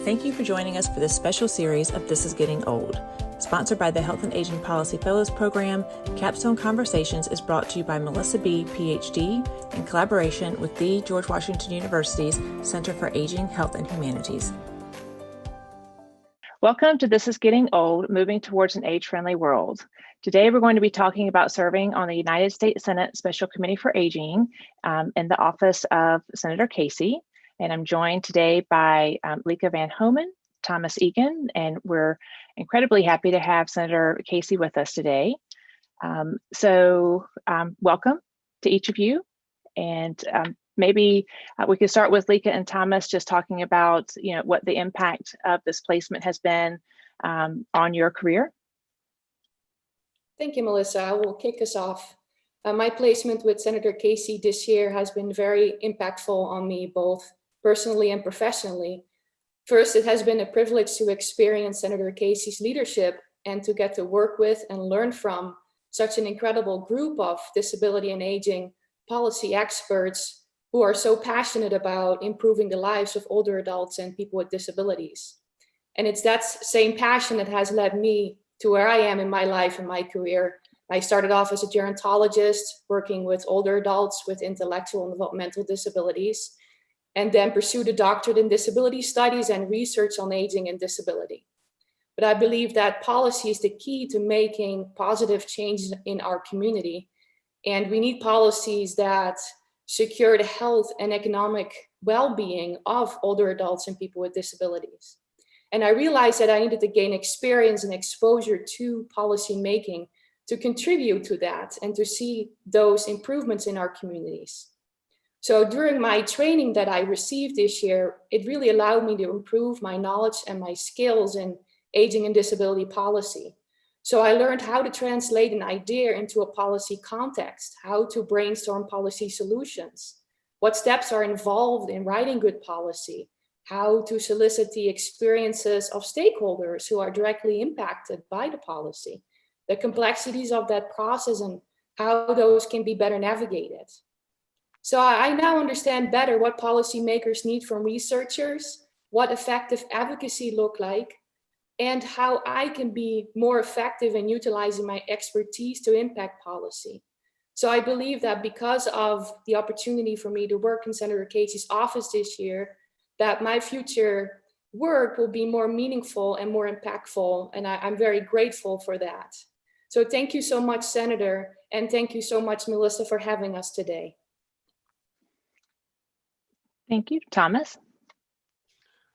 Thank you for joining us for this special series of This is Getting Old. Sponsored by the Health and Aging Policy Fellows Program, Capstone Conversations is brought to you by Melissa B., PhD, in collaboration with the George Washington University's Center for Aging, Health, and Humanities. Welcome to This is Getting Old, Moving Towards an Age-Friendly World. Today, we're going to be talking about serving on the United States Senate Special Committee for Aging in the office of Senator Casey. And I'm joined today by Lieke van Heumen, Thomas Egan, and we're incredibly happy to have Senator Casey with us today. Welcome to each of you. And maybe we could start with Lieke and Thomas just talking about, what the impact of this placement has been on your career. Thank you, Melissa. I will kick us off. My placement with Senator Casey this year has been very impactful on me, both personally and professionally. First, it has been a privilege to experience Senator Casey's leadership and to get to work with and learn from such an incredible group of disability and aging policy experts who are so passionate about improving the lives of older adults and people with disabilities. And it's that same passion that has led me to where I am in my life and my career. I started off as a gerontologist, working with older adults with intellectual and developmental disabilities, and then pursued a doctorate in disability studies and research on aging and disability. But I believe that policy is the key to making positive changes in our community. And we need policies that secure the health and economic well-being of older adults and people with disabilities. And I realized that I needed to gain experience and exposure to policy making to contribute to that and to see those improvements in our communities. So during my training that I received this year, it really allowed me to improve my knowledge and my skills in aging and disability policy. So I learned how to translate an idea into a policy context, how to brainstorm policy solutions, what steps are involved in writing good policy, how to solicit the experiences of stakeholders who are directly impacted by the policy, the complexities of that process and how those can be better navigated. So I now understand better what policymakers need from researchers, what effective advocacy look like, and how I can be more effective in utilizing my expertise to impact policy. So I believe that because of the opportunity for me to work in Senator Casey's office this year, that my future work will be more meaningful and more impactful, and I'm very grateful for that. So thank you so much, Senator, and thank you so much, Melissa, for having us today. Thank you. Thomas?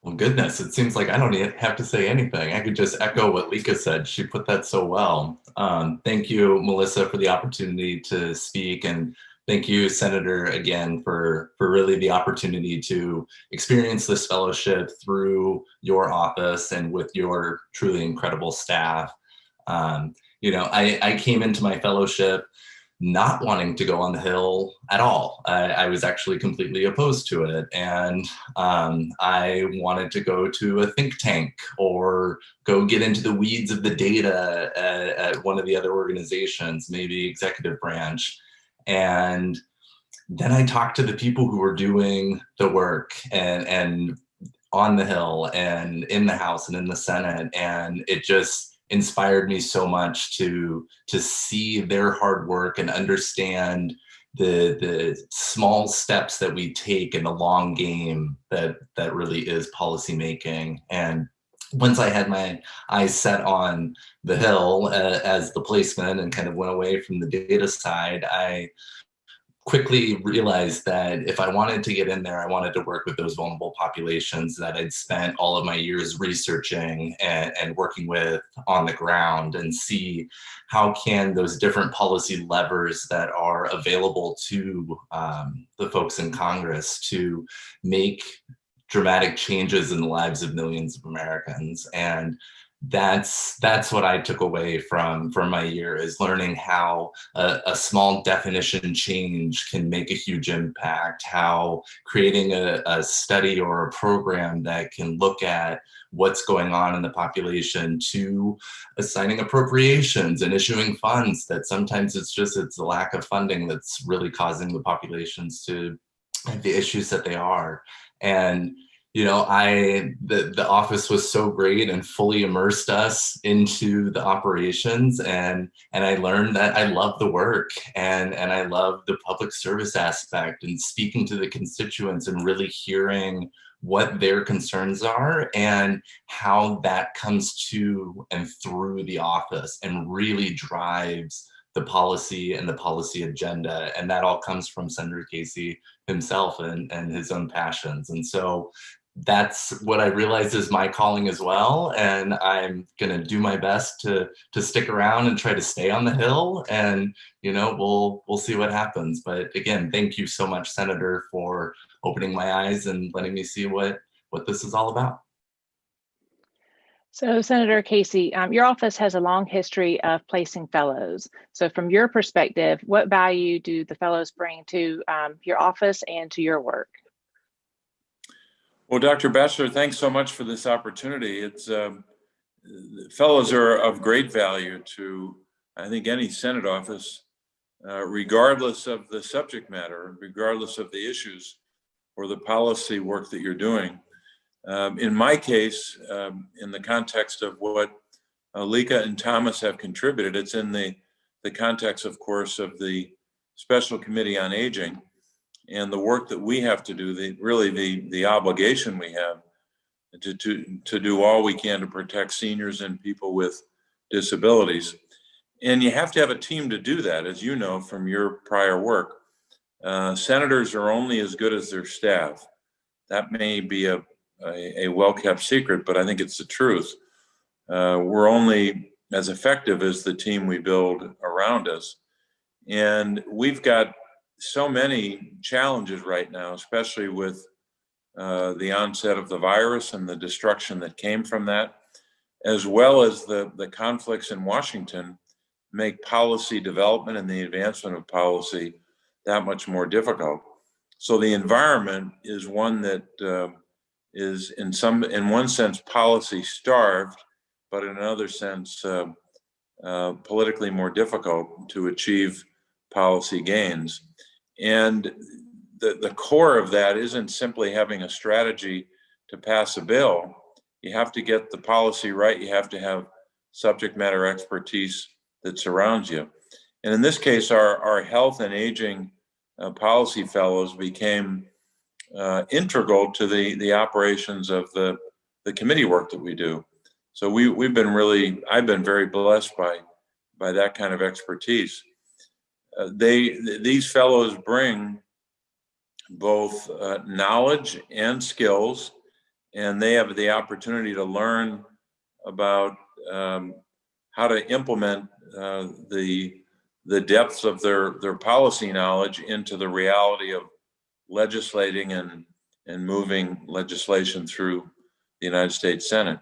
Well, goodness, it seems like I don't even have to say anything. I could just echo what Lieke said. She put that so well. Thank you, Melissa, for the opportunity to speak. And thank you, Senator, again, for really the opportunity to experience this fellowship through your office and with your truly incredible staff. I came into my fellowship not wanting to go on the Hill at all. I was actually completely opposed to it. And I wanted to go to a think tank or go get into the weeds of the data at one of the other organizations, maybe executive branch. And then I talked to the people who were doing the work and on the Hill and in the House and in the Senate. And it just inspired me so much to see their hard work and understand the small steps that we take in the long game that really is policymaking. And once I had my eyes set on the Hill as the placement and kind of went away from the data side, I quickly realized that if I wanted to get in there, I wanted to work with those vulnerable populations that I'd spent all of my years researching and working with on the ground, and see how can those different policy levers that are available to the folks in Congress to make dramatic changes in the lives of millions of Americans. And that's what I took away from my year, is learning how a small definition change can make a huge impact, how creating a study or a program that can look at what's going on in the population to assigning appropriations and issuing funds, that sometimes it's the lack of funding that's really causing the populations to have the issues that they are. And the office was so great and fully immersed us into the operations, and I learned that I love the work, and I love the public service aspect and speaking to the constituents and really hearing what their concerns are and how that comes to and through the office and really drives the policy and the policy agenda. And that all comes from Senator Casey himself and his own passions. And so that's what I realized is my calling as well. And I'm going to do my best to stick around and try to stay on the Hill, and, we'll see what happens. But again, thank you so much, Senator, for opening my eyes and letting me see what this is all about. So, Senator Casey, your office has a long history of placing fellows. So from your perspective, what value do the fellows bring to your office and to your work? Well, Dr. Batchelor, thanks so much for this opportunity. It's fellows are of great value to, I think, any Senate office, regardless of the subject matter, regardless of the issues or the policy work that you're doing. In my case, in the context of what Lieke and Thomas have contributed, it's in the context, of course, of the Special Committee on Aging and the work that we have to do, the obligation we have to do all we can to protect seniors and people with disabilities. And you have to have a team to do that, as you know from your prior work. Senators are only as good as their staff. That may be a well-kept secret, but I think it's the truth. We're only as effective as the team we build around us. And we've got so many challenges right now, especially with the onset of the virus and the destruction that came from that, as well as the conflicts in Washington make policy development and the advancement of policy that much more difficult. So the environment is one that is in one sense policy starved, but in another sense politically more difficult to achieve policy gains. And the core of that isn't simply having a strategy to pass a bill. You have to get the policy right. You have to have subject matter expertise that surrounds you. And in this case, our health and aging policy fellows became integral to the operations of the committee work that we do. So I've been very blessed by that kind of expertise. These fellows bring both knowledge and skills, and they have the opportunity to learn about how to implement the depths of their policy knowledge into the reality of legislating and moving legislation through the United States Senate.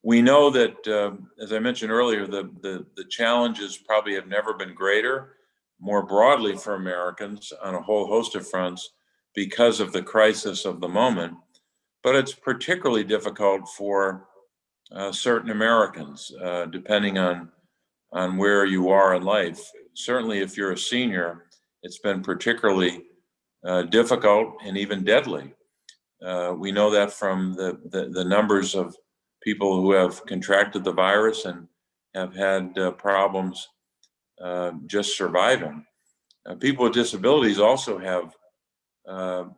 We know that, as I mentioned earlier, the challenges probably have never been greater, more broadly for Americans on a whole host of fronts because of the crisis of the moment. But it's particularly difficult for certain Americans, depending on where you are in life. Certainly, if you're a senior, it's been particularly difficult and even deadly. We know that from the numbers of people who have contracted the virus and have had problems just surviving. People with disabilities also have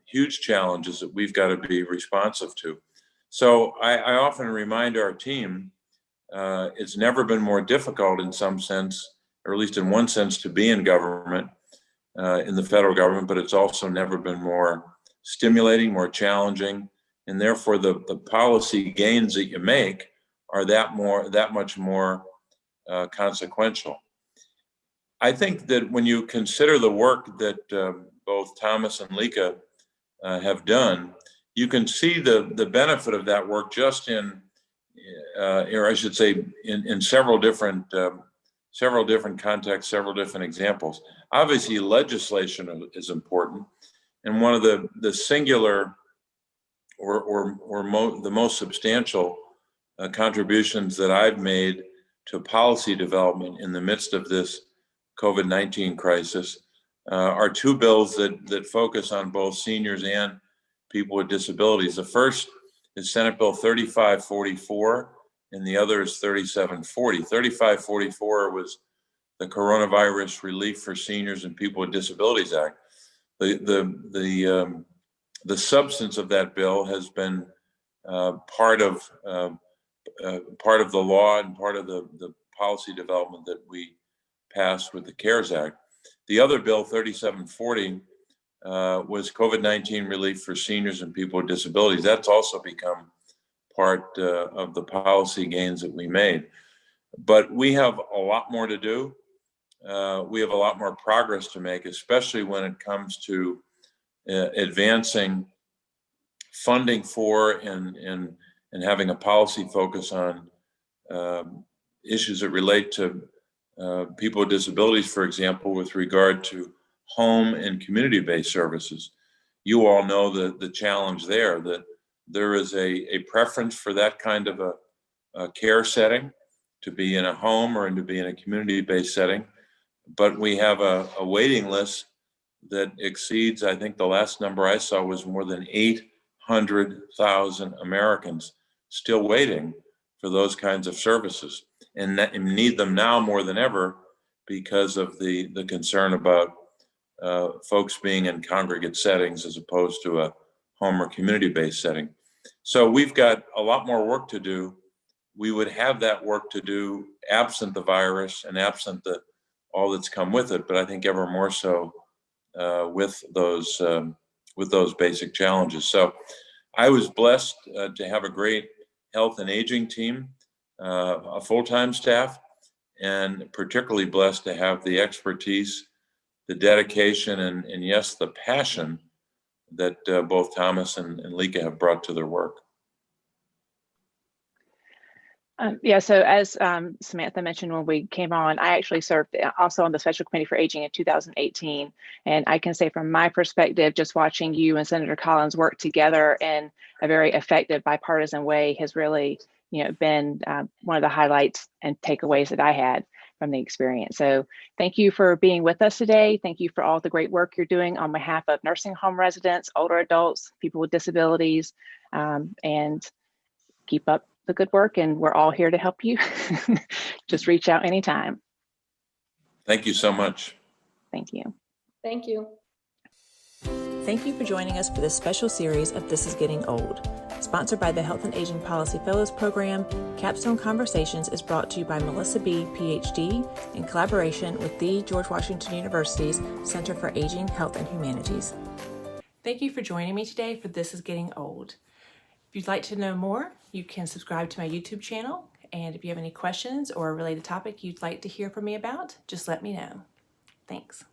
huge challenges that we've got to be responsive to. So I often remind our team, it's never been more difficult in some sense, or at least in one sense, to be in government, in the federal government, but it's also never been more stimulating, more challenging, and therefore the policy gains that you make are that much more consequential. I think that when you consider the work that both Thomas and Lieke have done, you can see the benefit of that work just in, or I should say, in several different contexts, several different examples. Obviously, legislation is important, and one of the singular the most substantial contributions that I've made to policy development in the midst of this COVID-19 crisis are two bills that focus on both seniors and people with disabilities. The first is Senate Bill 3544, and the other is 3740. 3544 was the Coronavirus Relief for Seniors and People with Disabilities Act. The substance of that bill has been part of the law and part of the policy development that we passed with the CARES Act. The other bill, 3740, was COVID-19 relief for seniors and people with disabilities. That's also become part of the policy gains that we made. But we have a lot more to do. We have a lot more progress to make, especially when it comes to advancing funding for and having a policy focus on issues that relate to people with disabilities, for example, with regard to home and community-based services. You all know the challenge there, that there is a preference for that kind of a care setting, to be in a home or to be in a community-based setting. But we have a waiting list that exceeds, I think the last number I saw was more than 800,000 Americans still waiting for those kinds of services, and need them now more than ever because of the concern about folks being in congregate settings as opposed to a home or community-based setting. So we've got a lot more work to do. We would have that work to do absent the virus and absent all that's come with it, but I think ever more so with those basic challenges. So I was blessed to have a great health and aging team, a full-time staff, and particularly blessed to have the expertise, the dedication, and yes, the passion that both Thomas and Lieke have brought to their work. Yeah, so as Samantha mentioned when we came on, I actually served also on the Special Committee for Aging in 2018. And I can say from my perspective, just watching you and Senator Collins work together in a very effective bipartisan way has really, been one of the highlights and takeaways that I had from the experience. So thank you for being with us today. Thank you for all the great work you're doing on behalf of nursing home residents, older adults, people with disabilities, and keep up the good work, and we're all here to help you. Just reach out anytime. Thank you so much. Thank you. Thank you. Thank you for joining us for this special series of This is Getting Old. Sponsored by the Health and Aging Policy Fellows Program, Capstone Conversations is brought to you by Melissa B., PhD, in collaboration with the George Washington University's Center for Aging, Health, and Humanities. Thank you for joining me today for This is Getting Old. If you'd like to know more, you can subscribe to my YouTube channel. And if you have any questions or a related topic you'd like to hear from me about, just let me know. Thanks.